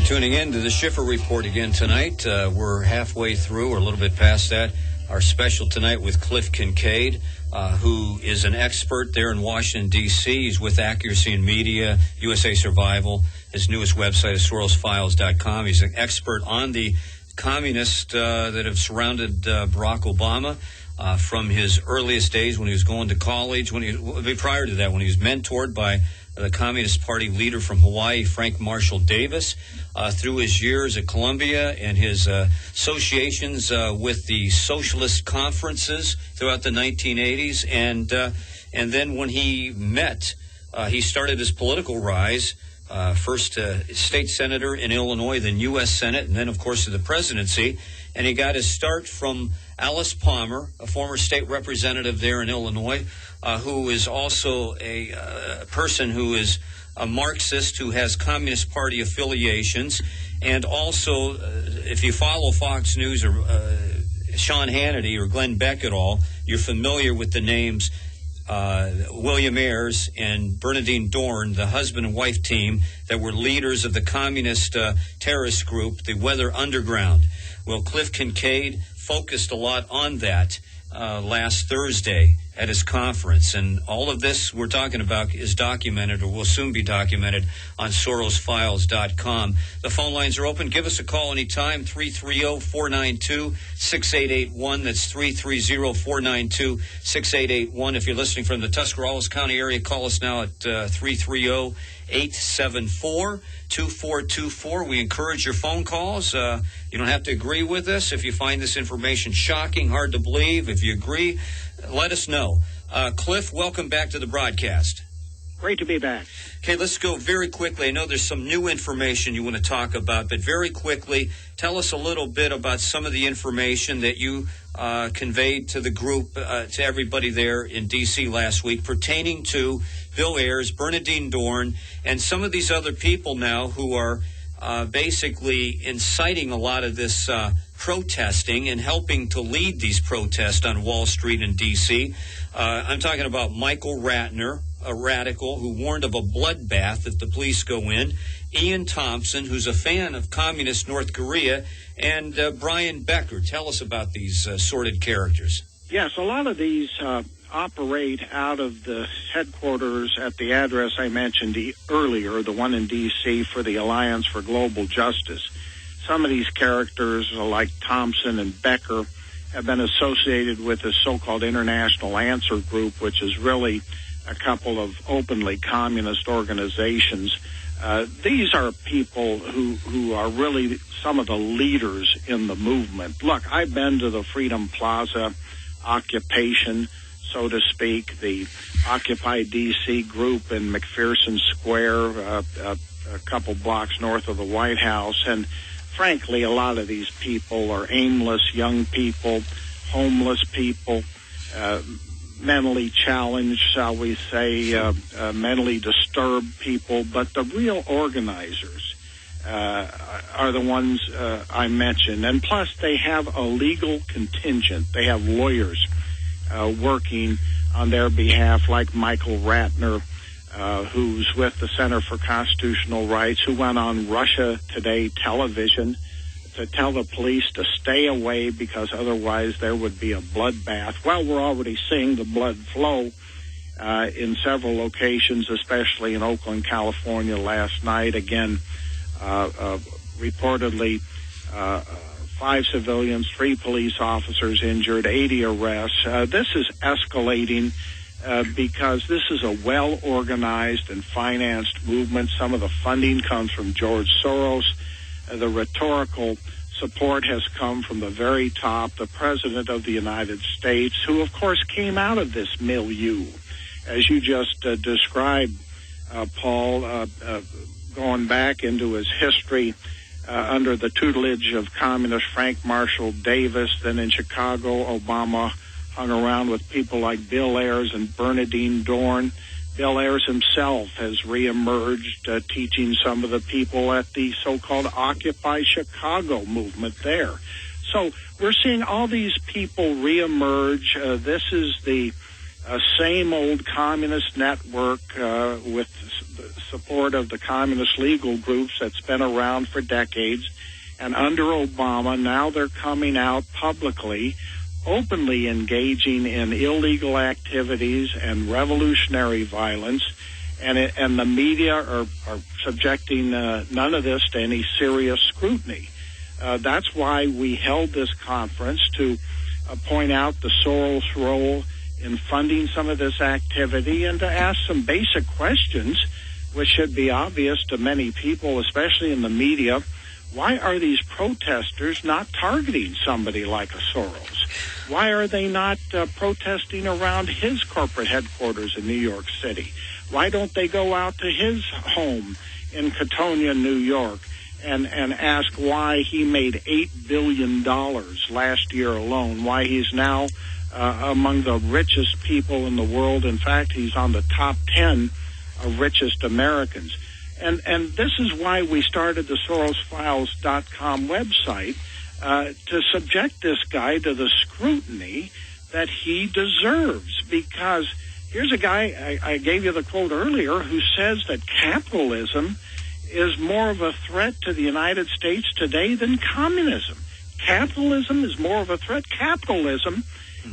tuning in to the Schiffer Report again tonight. We're halfway through, or a little bit past that, our special tonight with Cliff Kincaid, who is an expert there in Washington, D.C. He's with Accuracy in Media, USA Survival. His newest website is Soros-Files.com. He's an expert on the communists that have surrounded Barack Obama from his earliest days when he was going to college, prior to that, when he was mentored by the Communist Party leader from Hawaii, Frank Marshall Davis, through his years at Columbia and his associations with the socialist conferences throughout the 1980s. And then when he started his political rise, first state senator in Illinois, then U.S. Senate, and then, of course, to the presidency. And he got his start from Alice Palmer, a former state representative there in Illinois, who is also a person who is a Marxist who has Communist Party affiliations. And also, if you follow Fox News or Sean Hannity or Glenn Beck at all, you're familiar with the names William Ayers and Bernadine Dorn, the husband and wife team that were leaders of the communist terrorist group, the Weather Underground. Well, Cliff Kincaid focused a lot on that last Thursday at his conference. And all of this we're talking about is documented, or will soon be documented, on Soros-Files.com. The phone lines are open. Give us a call anytime, 330-492-6881. That's 330-492-6881. If you're listening from the Tuscarawas County area, call us now at 330-874-2424. We encourage your phone calls. You don't have to agree with us. If you find this information shocking, hard to believe, if you agree, let us know. Cliff, welcome back to the broadcast. Great to be back. Okay, let's go very quickly. I know there's some new information you want to talk about, but very quickly, tell us a little bit about some of the information that you conveyed to the group, to everybody there in D.C. last week, pertaining to Bill Ayers, Bernadine Dorn, and some of these other people now who are basically inciting a lot of this protesting and helping to lead these protests on Wall Street in D.C. I'm talking about Michael Ratner, a radical who warned of a bloodbath if the police go in, Ian Thompson, who's a fan of communist North Korea, and Brian Becker. Tell us about these sordid characters. Yes, a lot of these operate out of the headquarters at the address I mentioned earlier, the one in D.C. for the Alliance for Global Justice. Some of these characters, like Thompson and Becker, have been associated with the so-called International Answer Group, which is really a couple of openly communist organizations. These are people who are really some of the leaders in the movement. Look, I've been to the Freedom Plaza occupation, so to speak, the Occupy D.C. group in McPherson Square, a couple blocks north of the White House. And frankly, a lot of these people are aimless young people, homeless people, mentally challenged, shall we say, mentally disturbed people. But the real organizers are the ones I mentioned. And plus, they have a legal contingent. They have lawyers working on their behalf, like Michael Ratner, who's with the Center for Constitutional Rights, who went on Russia Today television to tell the police to stay away because otherwise there would be a bloodbath. Well, we're already seeing the blood flow in several locations, especially in Oakland, California last night. Again, reportedly 5 civilians, 3 police officers injured, 80 arrests. This is escalating because this is a well-organized and financed movement. Some of the funding comes from George Soros. The rhetorical support has come from the very top, the President of the United States, who, of course, came out of this milieu, as you just described, Paul, going back into his history under the tutelage of communist Frank Marshall Davis. Then in Chicago, Obama hung around with people like Bill Ayers and Bernadine Dorn. Bill Ayers himself has reemerged, teaching some of the people at the so-called Occupy Chicago movement there. So we're seeing all these people reemerge. This is the same old communist network with the support of the communist legal groups that's been around for decades. And under Obama, now they're coming out publicly, openly engaging in illegal activities and revolutionary violence. And the media are subjecting none of this to any serious scrutiny. That's why we held this conference, to point out the Soros role in funding some of this activity, and to ask some basic questions which should be obvious to many people, especially in the media. Why are these protesters not targeting somebody like a Soros? Why are they not protesting around his corporate headquarters in New York City? Why don't they go out to his home in Catonia, New York, and ask why he made $8 billion last year alone, why he's now among the richest people in the world. In fact, he's on the top 10 of richest Americans. And this is why we started the SorosFiles.com website, to subject this guy to the scrutiny that he deserves. Because here's a guy, I gave you the quote earlier, who says that capitalism is more of a threat to the United States today than communism. Capitalism is more of a threat. Capitalism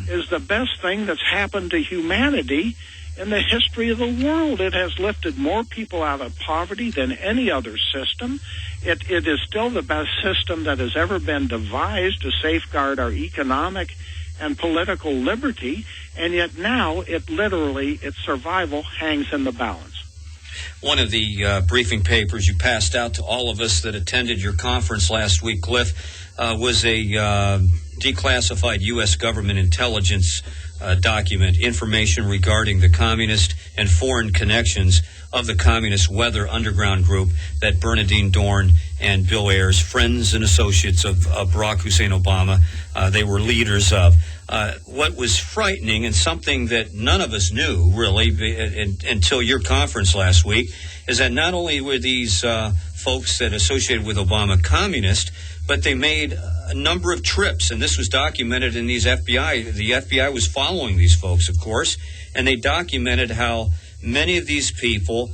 is the best thing that's happened to humanity in the history of the world. It has lifted more people out of poverty than any other system. It is still the best system that has ever been devised to safeguard our economic and political liberty, and yet now its survival hangs in the balance. One of the briefing papers you passed out to all of us that attended your conference last week, Cliff, was a declassified U.S. government intelligence document, information regarding the communist and foreign connections of the communist weather underground group that Bernardine Dorn and Bill Ayers, friends and associates of Barack Hussein Obama, they were leaders of. What was frightening, and something that none of us knew really until your conference last week, is that not only were these folks that associated with Obama communist, but they made a number of trips, and this was documented in these FBI. The FBI was following these folks, of course, and they documented how many of these people,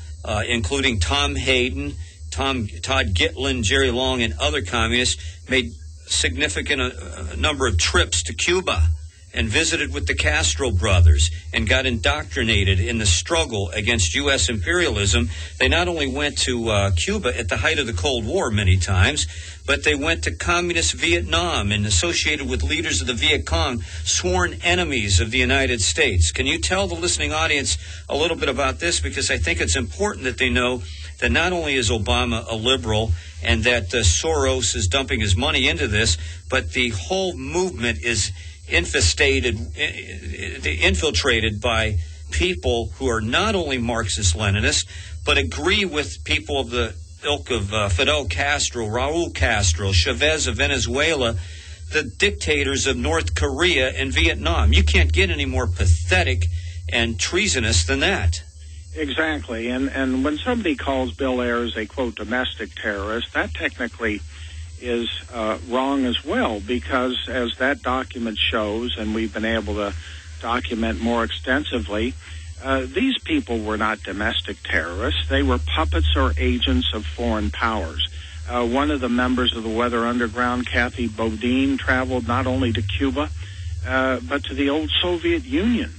including Tom Hayden, Todd Gitlin, Jerry Long, and other communists, made significant number of trips to Cuba and visited with the Castro brothers and got indoctrinated in the struggle against U.S. imperialism. They not only went to Cuba at the height of the Cold War many times, but they went to communist Vietnam and associated with leaders of the Viet Cong, sworn enemies of the United States. Can you tell the listening audience a little bit about this? Because I think it's important that they know that not only is Obama a liberal and that Soros is dumping his money into this, but the whole movement is infiltrated by people who are not only Marxist-Leninists, but agree with people of the ilk of Fidel Castro, Raul Castro, Chavez of Venezuela, the dictators of North Korea and Vietnam. You can't get any more pathetic and treasonous than that. Exactly. And when somebody calls Bill Ayers a, quote, domestic terrorist, that technically is wrong as well, because as that document shows, and we've been able to document more extensively, these people were not domestic terrorists. They were puppets or agents of foreign powers. One of the members of the Weather Underground, Kathy Bodine, traveled not only to Cuba, but to the old Soviet Union.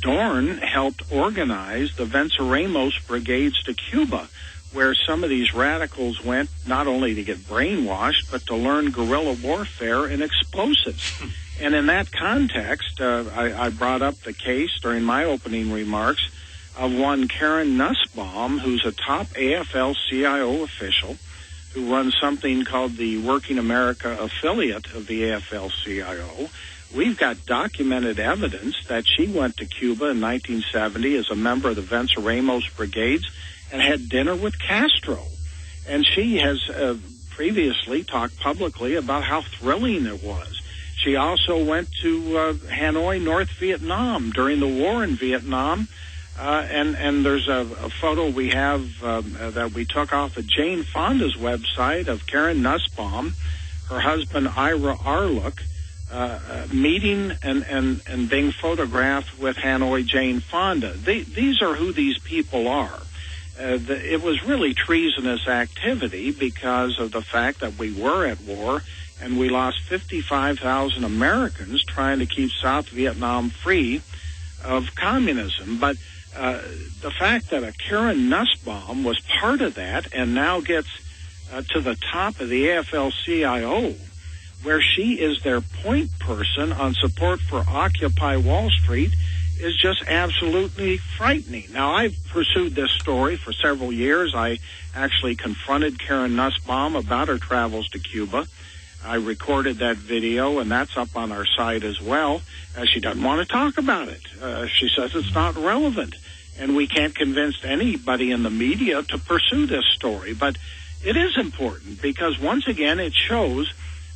Dorn helped organize the Venceremos brigades to Cuba, where some of these radicals went not only to get brainwashed, but to learn guerrilla warfare and explosives. And in that context, I brought up the case during my opening remarks of one Karen Nussbaum, who's a top AFL-CIO official who runs something called the Working America affiliate of the AFL-CIO. We've got documented evidence that she went to Cuba in 1970 as a member of the Venceremos brigades and had dinner with Castro. And she has previously talked publicly about how thrilling it was. She also went to Hanoi, North Vietnam during the war in Vietnam. And there's a photo we have that we took off of Jane Fonda's website of Karen Nussbaum, her husband Ira Arluck, meeting and being photographed with Hanoi Jane Fonda. These are who these people are. It was really treasonous activity because of the fact that we were at war and we lost 55,000 Americans trying to keep South Vietnam free of communism. But the fact that a Karen Nussbaum was part of that and now gets to the top of the AFL-CIO, where she is their point person on support for Occupy Wall Street, is just absolutely frightening. Now, I've pursued this story for several years. I actually confronted Karen Nussbaum about her travels to Cuba. I recorded that video, and that's up on our site as well. She doesn't want to talk about it. She says it's not relevant, and we can't convince anybody in the media to pursue this story. But it is important because, once again, it shows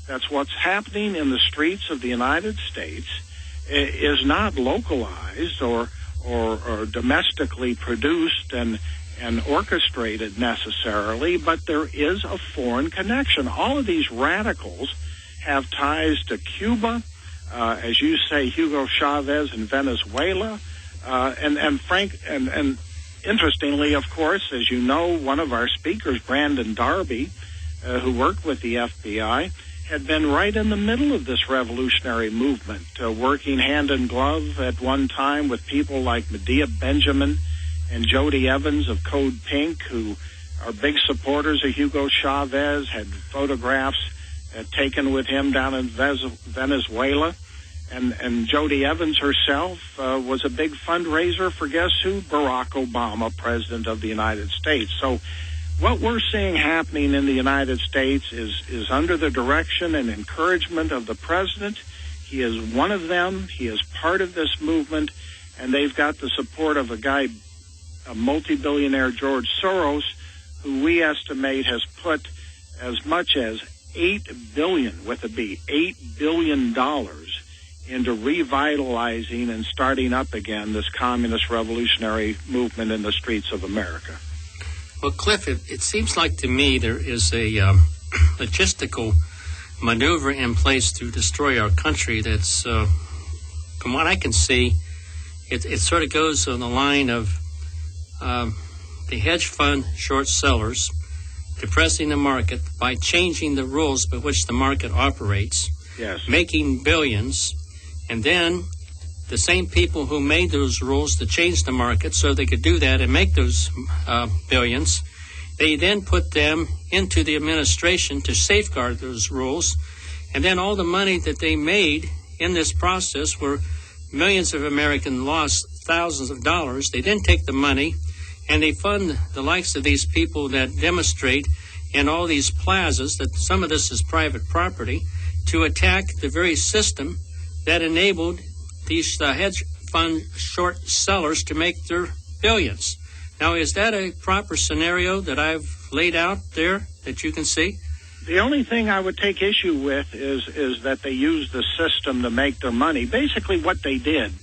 that's what's happening in the streets of the United States is not localized or domestically produced and orchestrated necessarily, but there is a foreign connection. All of these radicals have ties to Cuba, as you say, Hugo Chavez in Venezuela, and interestingly, of course, as you know, one of our speakers, Brandon Darby, who worked with the FBI, had been right in the middle of this revolutionary movement, working hand in glove at one time with people like Medea Benjamin and Jody Evans of Code Pink, who are big supporters of Hugo Chavez, had photographs taken with him down in Venezuela. And Jody Evans herself was a big fundraiser for guess who? Barack Obama, President of the United States. So what we're seeing happening in the United States is under the direction and encouragement of the president. He is one of them. He is part of this movement, and they've got the support of a multi-billionaire, George Soros, who we estimate has put as much as $8 billion, with a B, $8 billion into revitalizing and starting up again this communist revolutionary movement in the streets of America. Well, Cliff, it seems like to me there is a logistical maneuver in place to destroy our country that's, from what I can see, it sort of goes on the line of the hedge fund short sellers depressing the market by changing the rules by which the market operates, yes, making billions, and then the same people who made those rules to change the market so they could do that and make those billions, they then put them into the administration to safeguard those rules. And then all the money that they made in this process, where millions of Americans lost thousands of dollars, they then take the money and they fund the likes of these people that demonstrate in all these plazas, that some of this is private property, to attack the very system that enabled these hedge fund short sellers to make their billions. Now, is that a proper scenario that I've laid out there that you can see? The only thing I would take issue with is that they use the system to make their money. Basically, what they did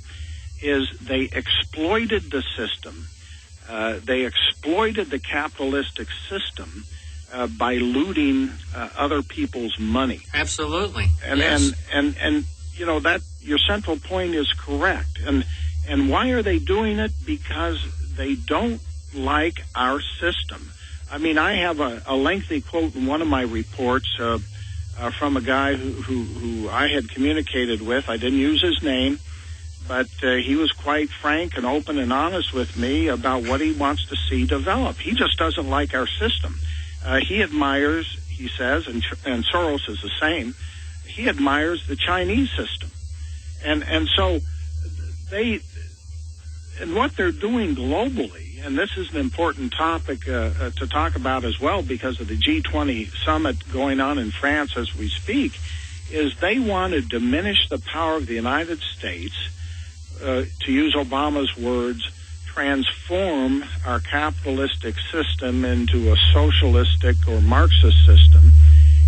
is they exploited the system. They exploited the capitalistic system by looting other people's money. Absolutely. And yes. and you know that your central point is correct. And why are they doing it? Because they don't like our system. I mean, I have a lengthy quote in one of my reports from a guy who I had communicated with. I didn't use his name, but he was quite frank and open and honest with me about what he wants to see develop. He just doesn't like our system. He admires, he says, and Soros is the same, he admires the Chinese system. And so and what they're doing globally, and this is an important topic to talk about as well because of the G20 summit going on in France as we speak, is they want to diminish the power of the United States, to use Obama's words, transform our capitalistic system into a socialistic or Marxist system,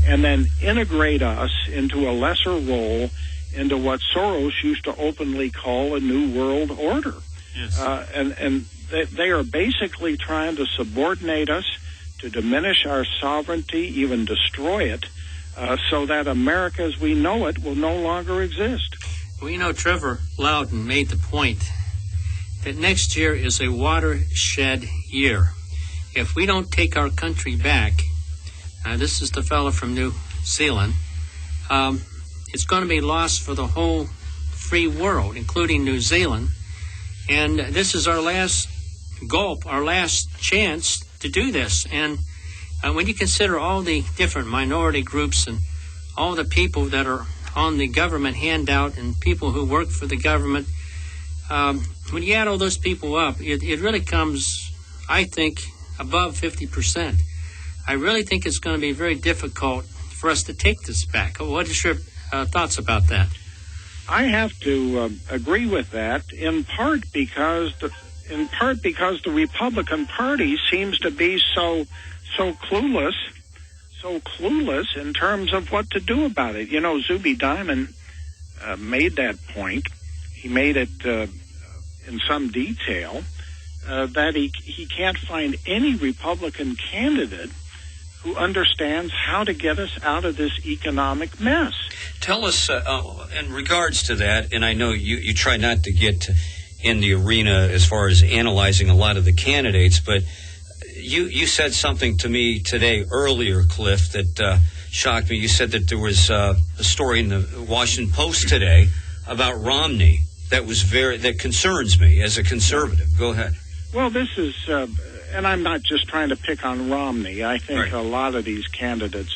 and then integrate us into a lesser role into what Soros used to openly call a new world order. Yes. And they are basically trying to subordinate us, to diminish our sovereignty, even destroy it, so that America as we know it will no longer exist. Well, you know, Trevor Loudon made the point that next year is a watershed year. If we don't take our country back, this is the fellow from New Zealand, it's going to be lost for the whole free world, including New Zealand. And this is our last gulp, our last chance to do this. And when you consider all the different minority groups and all the people that are on the government handout and people who work for the government, when you add all those people up, it really comes, I think, above 50%. I really think it's going to be very difficult for us to take this back. What is your thoughts about that? I have to agree with that, in part because the Republican Party seems to be so clueless in terms of what to do about it. You know, Zuby Diamond made that point. He made it in some detail that he can't find any Republican candidate who understands how to get us out of this economic mess. Tell us, in regards to that, and I know you try not to get in the arena as far as analyzing a lot of the candidates, but you said something to me today earlier, Cliff, that shocked me. You said that there was a story in the Washington Post today about Romney that concerns me as a conservative. Go ahead. Well, this is, and I'm not just trying to pick on Romney. I think a lot of these candidates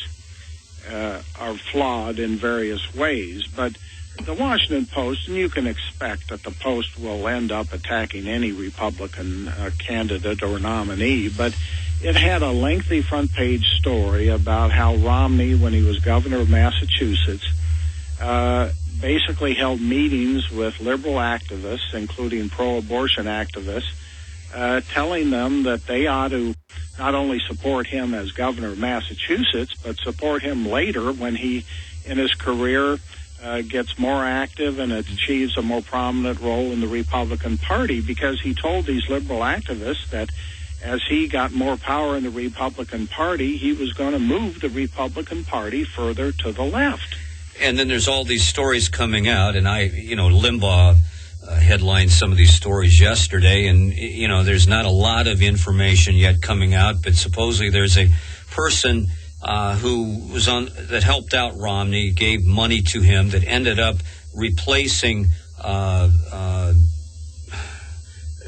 are flawed in various ways, but the Washington Post, and you can expect that the Post will end up attacking any Republican candidate or nominee, but it had a lengthy front-page story about how Romney, when he was governor of Massachusetts, basically held meetings with liberal activists, including pro-abortion activists, telling them that they ought to not only support him as governor of Massachusetts, but support him later when he, in his career, gets more active and achieves a more prominent role in the Republican Party, because he told these liberal activists that as he got more power in the Republican Party, he was going to move the Republican Party further to the left. And then there's all these stories coming out, and Limbaugh headlined some of these stories yesterday, and there's not a lot of information yet coming out, but supposedly there's a person who was that helped out Romney, gave money to him, that ended up replacing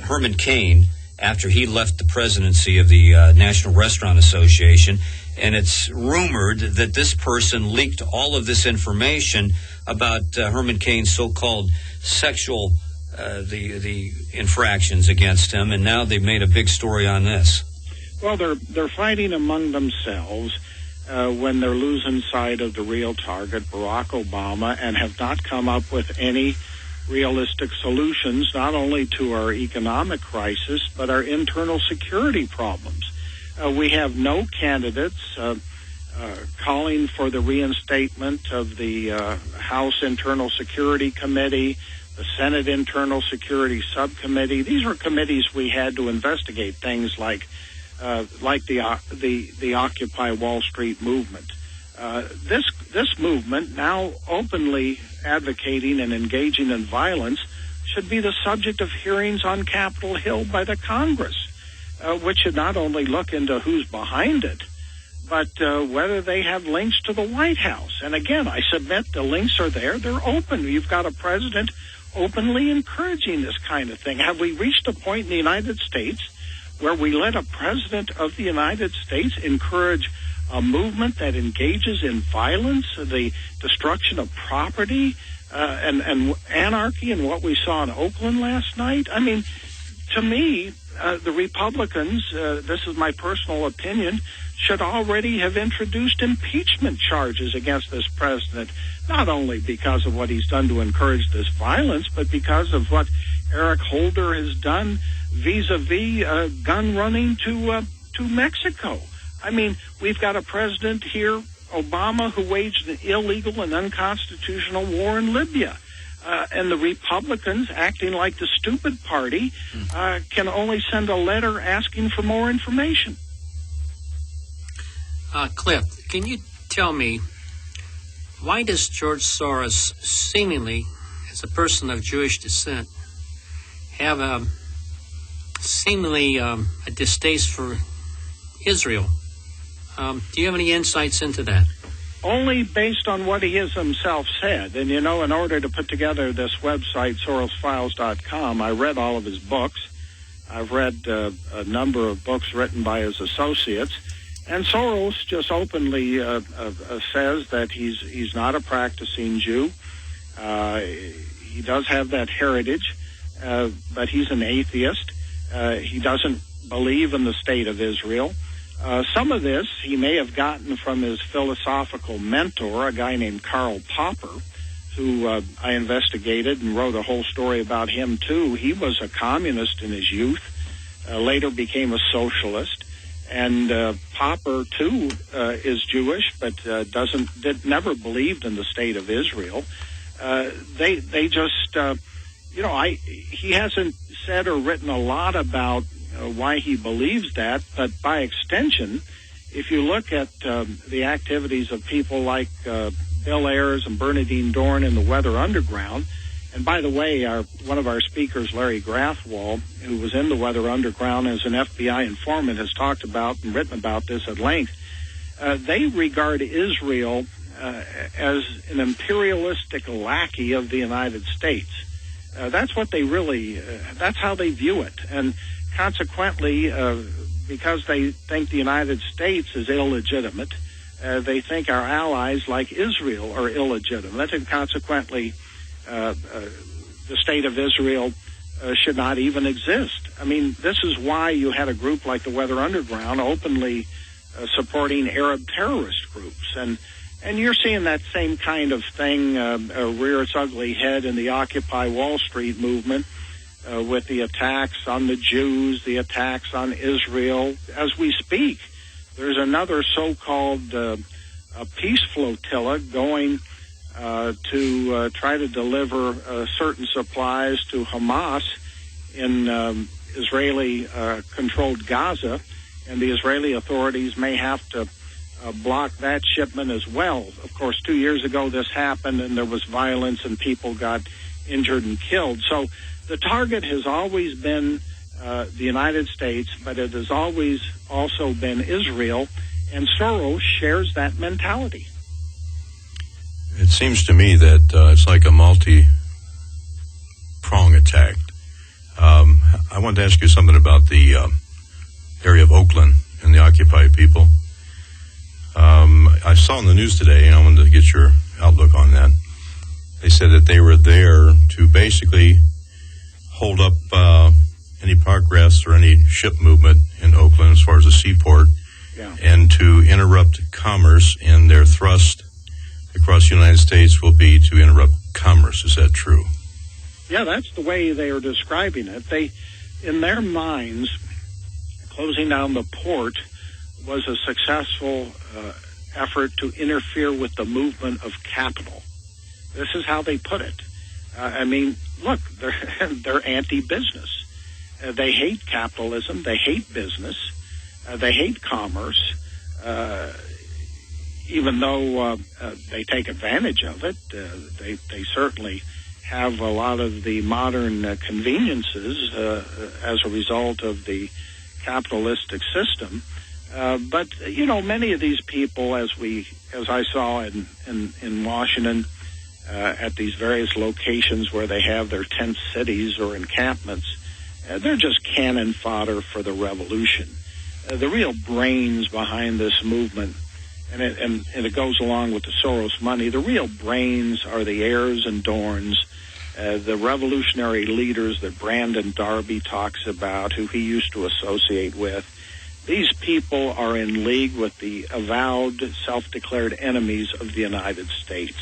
Herman Cain after he left the presidency of the National Restaurant Association. And it's rumored that this person leaked all of this information about Herman Cain's so-called sexual the infractions against him, and now they've made a big story on this. Well, they're fighting among themselves when they're losing sight of the real target, Barack Obama, and have not come up with any realistic solutions, not only to our economic crisis, but our internal security problems. We have no candidates calling for the reinstatement of the House Internal Security Committee, the Senate Internal Security Subcommittee. These were committees we had to investigate things like the Occupy Wall Street movement. This movement, now openly advocating and engaging in violence, should be the subject of hearings on Capitol Hill by the Congress, which should not only look into who's behind it, but whether they have links to the White House. And again, I submit the links are there. They're open. You've got a president openly encouraging this kind of thing. Have we reached a point in the United States where we let a president of the United States encourage a movement that engages in violence, the destruction of property, and anarchy, and what we saw in Oakland last night? I mean, to me, the Republicans, this is my personal opinion, should already have introduced impeachment charges against this president, not only because of what he's done to encourage this violence, but because of what Eric Holder has done vis-a-vis gun running to Mexico. I mean, we've got a president here, Obama, who waged an illegal and unconstitutional war in Libya. And the Republicans, acting like the stupid party, can only send a letter asking for more information. Cliff, can you tell me why does George Soros, seemingly as a person of Jewish descent, have a distaste for Israel? Do you have any insights into that? Only based on what he has himself said. And, in order to put together this website, Sorosfiles.com, I read all of his books. I've read a number of books written by his associates. And Soros just openly says that he's not a practicing Jew. He does have that heritage, but he's an atheist. He doesn't believe in the state of Israel. Some of this he may have gotten from his philosophical mentor, a guy named Karl Popper, who I investigated and wrote a whole story about him, too. He was a communist in his youth, later became a socialist. And Popper, too, is Jewish, but never believed in the state of Israel. They just, he hasn't said or written a lot about why he believes that, but by extension, if you look at the activities of people like Bill Ayers and Bernadine Dorn in the Weather Underground, and by the way, one of our speakers, Larry Grathwohl, who was in the Weather Underground as an FBI informant, has talked about and written about this at length. They regard Israel as an imperialistic lackey of the United States. That's what they that's how they view it. And consequently, because they think the United States is illegitimate, they think our allies like Israel are illegitimate, and consequently, the state of Israel should not even exist. I mean, this is why you had a group like the Weather Underground openly supporting Arab terrorist groups. And you're seeing that same kind of thing rear its ugly head in the Occupy Wall Street movement with the attacks on the Jews, the attacks on Israel. As we speak, there's another so-called peace flotilla going to try to deliver certain supplies to Hamas in Israeli-controlled Gaza, and the Israeli authorities may have to block that shipment as well. Of course, 2 years ago this happened, and there was violence, and people got injured and killed. So the target has always been the United States, but it has always also been Israel, and Soros shares that mentality. It seems to me that it's like a multi-prong attack. I wanted to ask you something about the area of Oakland and the occupied people. I saw in the news today, and I wanted to get your outlook on that. They said that they were there to basically hold up any progress or any ship movement in Oakland as far as the seaport, and to interrupt commerce, and their thrust across the United States will be to interrupt commerce. Is that true? Yeah, that's the way they are describing it. They, in their minds, closing down the port was a successful effort to interfere with the movement of capital. This is how they put it. I mean, look, they're anti-business. They hate capitalism. They hate business. They hate commerce. Even though they take advantage of it, they certainly have a lot of the modern conveniences as a result of the capitalistic system. But many of these people, as I saw in Washington, at these various locations where they have their tent cities or encampments, they're just cannon fodder for the revolution. The real brains behind this movement, and it goes along with the Soros money, the real brains are the Ayers and Dorns, the revolutionary leaders that Brandon Darby talks about, who he used to associate with. These people are in league with the avowed, self-declared enemies of the United States.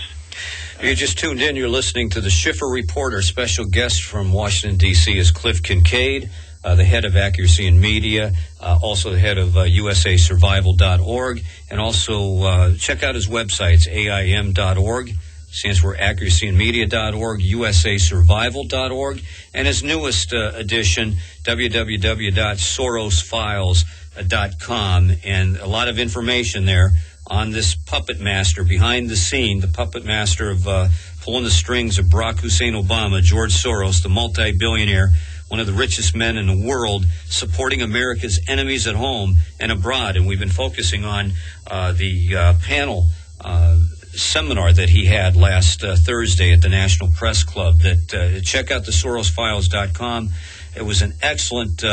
You just tuned in. You're listening to the Schiffer Report. Our special guest from Washington, D.C. is Cliff Kincaid, the head of Accuracy in Media, also the head of USASurvival.org, and also check out his websites, AIM.org, stands for AccuracyInMedia.org, USASurvival.org, and his newest edition, www.Sorosfiles.com, and a lot of information there on this puppet master behind the scene, the puppet master of pulling the strings of Barack Hussein Obama, George Soros, the multi-billionaire, one of the richest men in the world, supporting America's enemies at home and abroad. And we've been focusing on the panel seminar that he had last Thursday at the National Press Club. That check out the SorosFiles.com. It was an excellent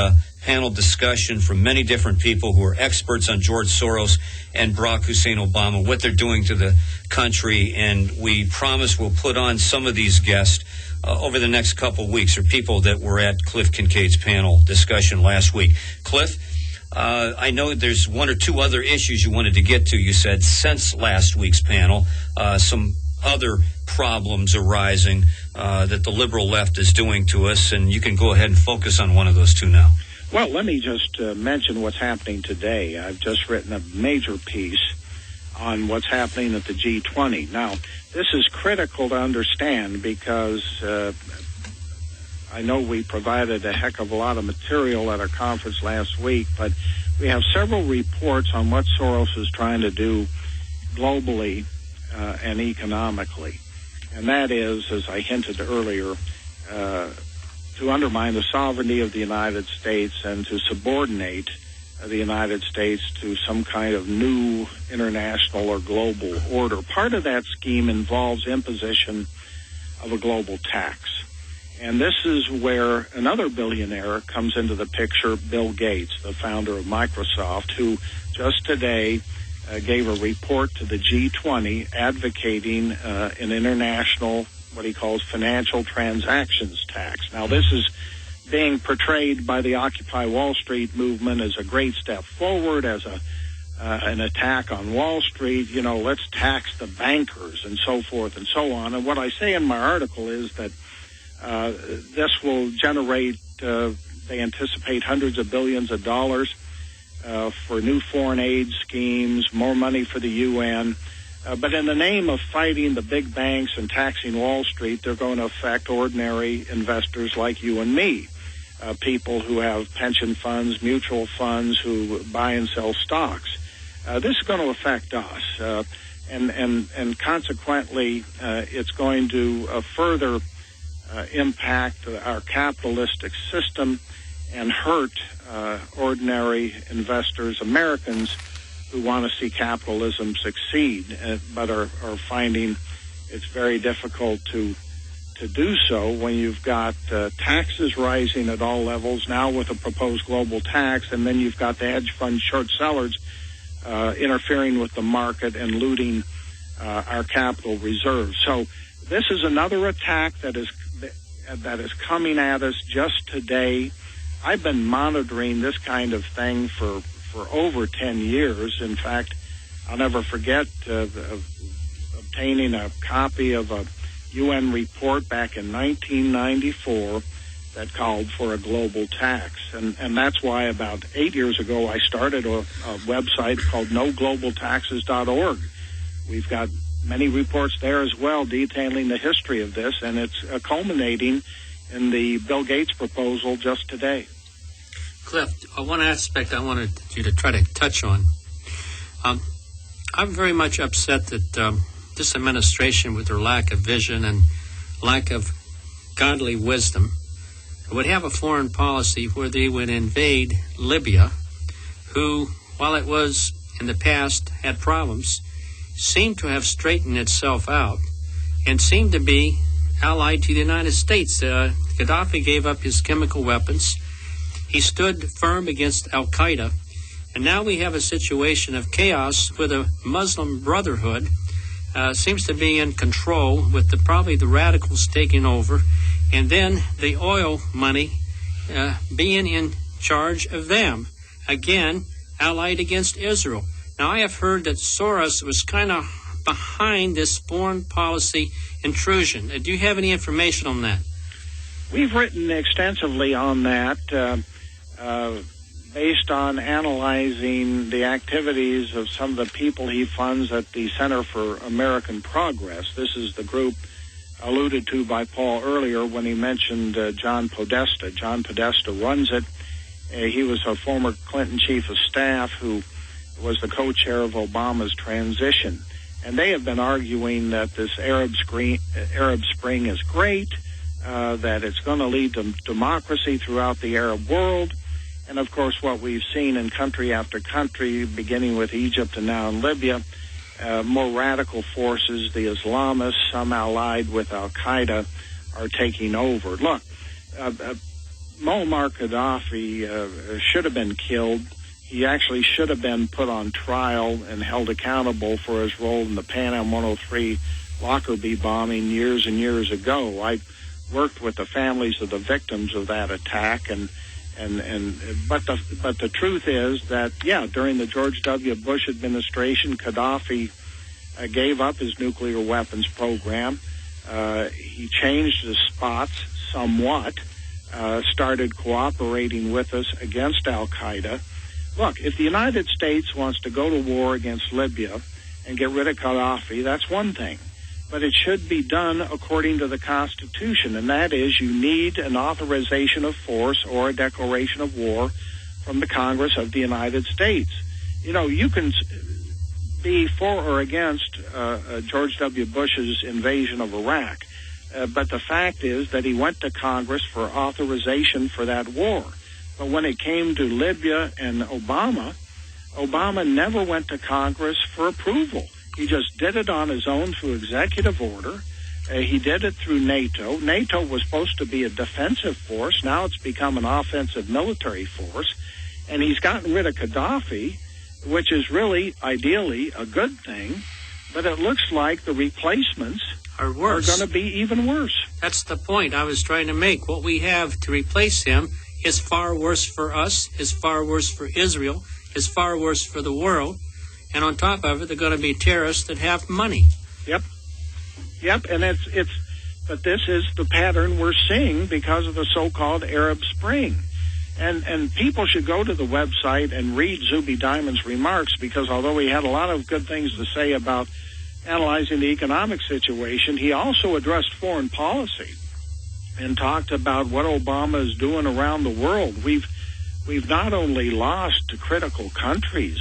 panel discussion from many different people who are experts on George Soros and Barack Hussein Obama, what they're doing to the country. And we promise we'll put on some of these guests over the next couple weeks, or people that were at Cliff Kincaid's panel discussion last week. Cliff, I know there's one or two other issues you wanted to get to, you said, since last week's panel. Some other problems arising that the liberal left is doing to us, and you can go ahead and focus on one of those two now. Well, let me just mention what's happening today. I've just written a major piece on what's happening at the G20. Now, this is critical to understand because I know we provided a heck of a lot of material at our conference last week, but we have several reports on what Soros is trying to do globally and economically. And that is, as I hinted earlier, to undermine the sovereignty of the United States and to subordinate the United States to some kind of new international or global order. Part of that scheme involves imposition of a global tax. And this is where another billionaire comes into the picture, Bill Gates, the founder of Microsoft, who just today gave a report to the G20 advocating an international, what he calls financial transactions tax. Now, this is being portrayed by the Occupy Wall Street movement as a great step forward, as an attack on Wall Street. You know, let's tax the bankers and so forth and so on. And what I say in my article is that this will generate, they anticipate, hundreds of billions of dollars for new foreign aid schemes, more money for the UN. But in the name of fighting the big banks and taxing Wall Street, they're going to affect ordinary investors like you and me, people who have pension funds, mutual funds, who buy and sell stocks. This is going to affect us, and consequently, it's going to further impact our capitalistic system and hurt ordinary investors, Americans, who want to see capitalism succeed, but are finding it's very difficult to do so when you've got taxes rising at all levels, now with a proposed global tax, and then you've got the hedge fund short sellers interfering with the market and looting our capital reserves. So this is another attack that is coming at us just today. I've been monitoring this kind of thing for over 10 years. In fact, I'll never forget obtaining a copy of a UN report back in 1994 that called for a global tax. And that's why about 8 years ago I started a website called noglobaltaxes.org. We've got many reports there as well detailing the history of this, and it's culminating in the Bill Gates proposal just today. Cliff, one aspect I wanted you to try to touch on. I'm very much upset that this administration, with their lack of vision and lack of godly wisdom, would have a foreign policy where they would invade Libya, who, while it was in the past had problems, seemed to have straightened itself out and seemed to be allied to the United States. Gaddafi gave up his chemical weapons. He stood firm against al-Qaeda. And now we have a situation of chaos where the Muslim Brotherhood seems to be in control, with probably the radicals taking over, and then the oil money being in charge of them. Again, allied against Israel. Now, I have heard that Soros was kind of behind this foreign policy intrusion. Do you have any information on that? We've written extensively on that, based on analyzing the activities of some of the people he funds at the Center for American Progress. This is the group alluded to by Paul earlier when he mentioned John Podesta. John Podesta runs it. He was a former Clinton chief of staff who was the co-chair of Obama's transition. And they have been arguing that this Arab Spring is great, that it's going to lead to democracy throughout the Arab world. And, of course, what we've seen in country after country, beginning with Egypt and now in Libya, more radical forces, the Islamists, some allied with al-Qaeda, are taking over. Look, Muammar Gaddafi should have been killed. He actually should have been put on trial and held accountable for his role in the Pan Am 103 Lockerbie bombing years and years ago. I worked with the families of the victims of that attack, but the truth is that, during the George W. Bush administration, Gaddafi gave up his nuclear weapons program. He changed his spots somewhat, started cooperating with us against al-Qaeda. Look, if the United States wants to go to war against Libya and get rid of Gaddafi, that's one thing. But it should be done according to the Constitution, and that is you need an authorization of force or a declaration of war from the Congress of the United States. You know, you can be for or against George W. Bush's invasion of Iraq, but the fact is that he went to Congress for authorization for that war. But when it came to Libya and Obama never went to Congress for approval. He just did it on his own through executive order. He did it through NATO. NATO was supposed to be a defensive force. Now it's become an offensive military force. And he's gotten rid of Gaddafi, which is really, ideally, a good thing. But it looks like the replacements are worse. Are going to be even worse. That's the point I was trying to make. What we have to replace him is far worse for us, is far worse for Israel, is far worse for the world. And on top of it, they're going to be terrorists that have money. Yep. And but this is the pattern we're seeing because of the so-called Arab Spring. And people should go to the website and read Zuby Diamond's remarks, because although he had a lot of good things to say about analyzing the economic situation, he also addressed foreign policy and talked about what Obama is doing around the world. We've not only lost to critical countries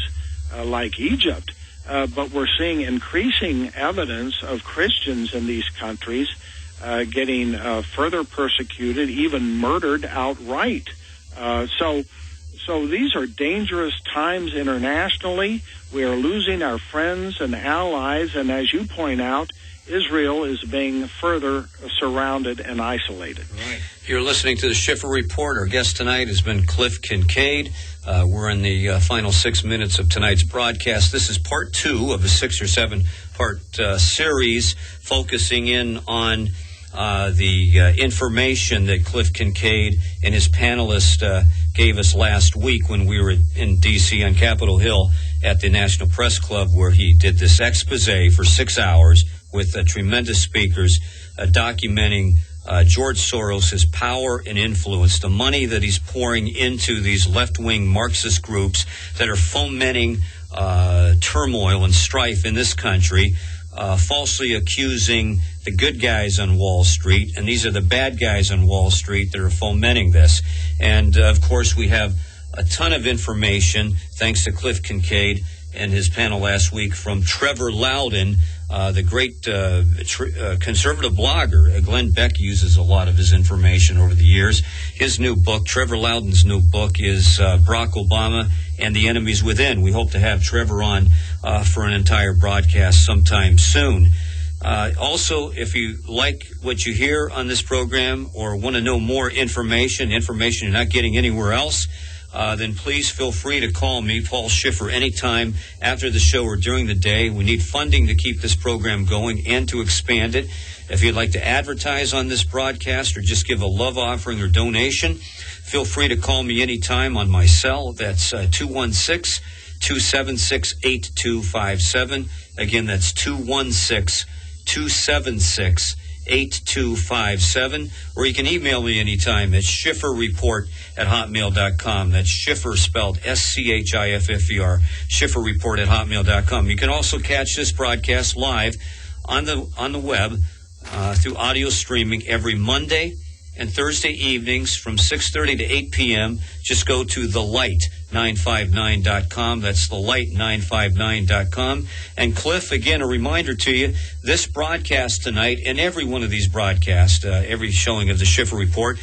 like Egypt, but we're seeing increasing evidence of Christians in these countries getting further persecuted, even murdered outright. So these are dangerous times internationally. We are losing our friends and allies, and as you point out, Israel is being further surrounded and isolated. Right. You're listening to the Schiffer Report. Our guest tonight has been Cliff Kincaid. We're in the final 6 minutes of tonight's broadcast. This is part 2 of a 6 or 7 part series focusing in on the information that Cliff Kincaid and his panelists gave us last week when we were in D.C. on Capitol Hill at the National Press Club, where he did this expose for 6 hours with tremendous speakers documenting George Soros, his power and influence, the money that he's pouring into these left-wing Marxist groups that are fomenting turmoil and strife in this country, falsely accusing the good guys on Wall Street, and these are the bad guys on Wall Street that are fomenting this. And, of course, we have a ton of information, thanks to Cliff Kincaid and his panel last week, from Trevor Loudon, the great conservative blogger. Glenn Beck uses a lot of his information over the years. His new book, Trevor Loudon's new book, is Barack Obama and the Enemies Within. We hope to have Trevor on for an entire broadcast sometime soon. Also, if you like what you hear on this program or want to know more information you're not getting anywhere else, then please feel free to call me, Paul Schiffer, anytime after the show or during the day. We need funding to keep this program going and to expand it. If you'd like to advertise on this broadcast or just give a love offering or donation, feel free to call me anytime on my cell. That's 216-276-8257. Again, that's 216-276-8257. Or you can email me anytime at schifferreport@hotmail.com. That's Schiffer spelled SCHIFFER, schifferreport@hotmail.com. You can also catch this broadcast live on the web through audio streaming every Monday and Thursday evenings from 6:30 to 8 p.m. Just go to The Light, light959.com. That's thelight959.com. And Cliff, again, a reminder to you, this broadcast tonight and every one of these broadcasts, every showing of the Schiffer Report,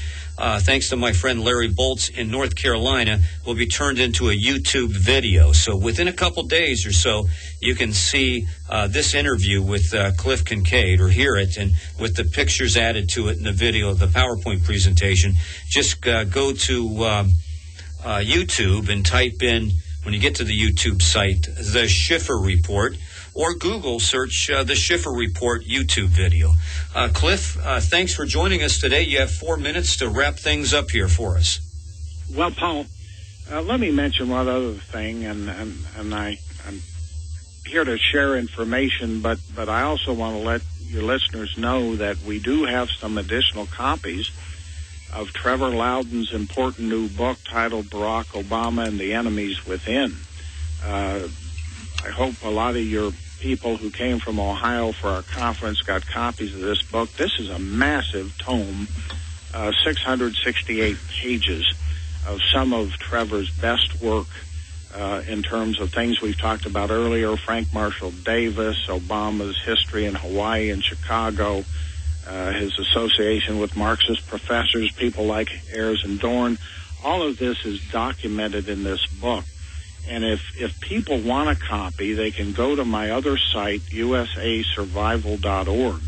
thanks to my friend Larry Boltz in North Carolina, will be turned into a YouTube video. So within a couple days or so, you can see this interview with Cliff Kincaid, or hear it, and with the pictures added to it in the video, the PowerPoint presentation. Just go to YouTube and type in, when you get to the YouTube site, the Schiffer Report, or Google search the Schiffer Report YouTube video. Cliff, thanks for joining us today. You have 4 minutes to wrap things up here for us. Well, Paul, let me mention one other thing, and I'm here to share information, but I also want to let your listeners know that we do have some additional copies of Trevor Loudon's important new book titled Barack Obama and the Enemies Within. I hope a lot of your people who came from Ohio for our conference got copies of this book. This is a massive tome, 668 pages of some of Trevor's best work in terms of things we've talked about earlier: Frank Marshall Davis, Obama's history in Hawaii and Chicago, his association with Marxist professors, people like Ayers and Dorn. All of this is documented in this book. And if people want a copy, they can go to my other site, usasurvival.org.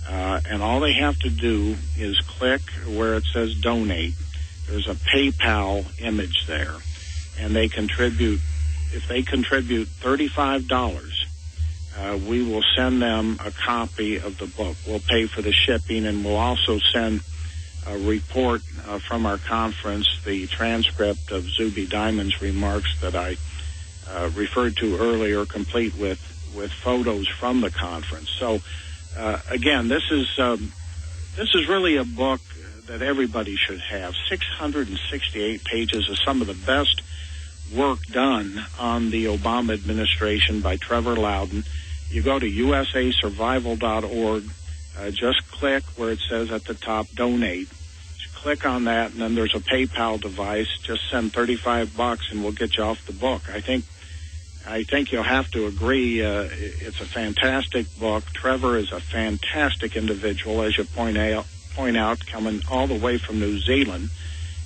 And all they have to do is click where it says donate. There's a PayPal image there. And they contribute, if they contribute $35, we will send them a copy of the book. We'll pay for the shipping, and we'll also send a report from our conference, the transcript of Zuby Diamond's remarks that I referred to earlier, complete with photos from the conference. So, again, this is really a book that everybody should have. 668 pages of some of the best work done on the Obama administration by Trevor Loudon. You go to usasurvival.org, just click where it says at the top, donate. Just click on that, and then there's a PayPal device. Just send $35 and we'll get you off the book. I think you'll have to agree, it's a fantastic book. Trevor is a fantastic individual, as you point out, coming all the way from New Zealand.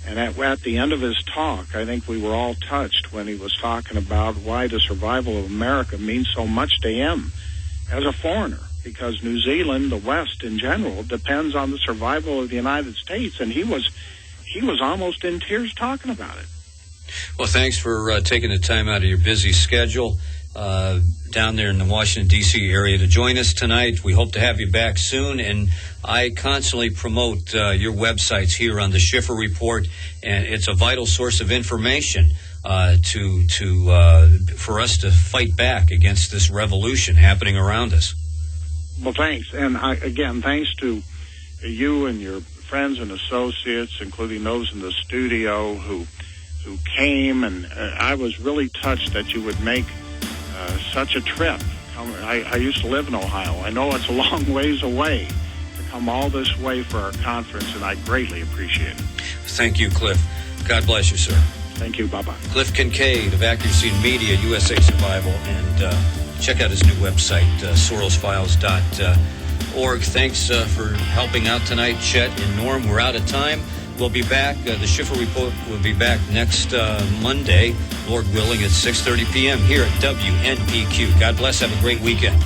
And at the end of his talk, I think we were all touched when he was talking about why the survival of America means so much to him as a foreigner, because New Zealand, the West in general, depends on the survival of the United States. And he was almost in tears talking about it. Well, thanks for taking the time out of your busy schedule down there in the Washington, D.C. area to join us tonight. We hope to have you back soon, and I constantly promote your websites here on the Schiffer Report, and it's a vital source of information for us to fight back against this revolution happening around us. Well, thanks. And again, thanks to you and your friends and associates, including those in the studio who came, and I was really touched that you would make such a trip. I used to live in Ohio. I know it's a long ways away to come all this way for our conference, and I greatly appreciate it. Thank you, Cliff. God bless you, sir. Thank you. Bye-bye. Cliff Kincaid of Accuracy in Media, USA Survival, and check out his new website, sorosfiles.org. Thanks for helping out tonight, Chet and Norm. We're out of time. We'll be back. The Schiffer Report will be back next Monday, Lord willing, at 6:30 p.m. here at WNPQ. God bless. Have a great weekend.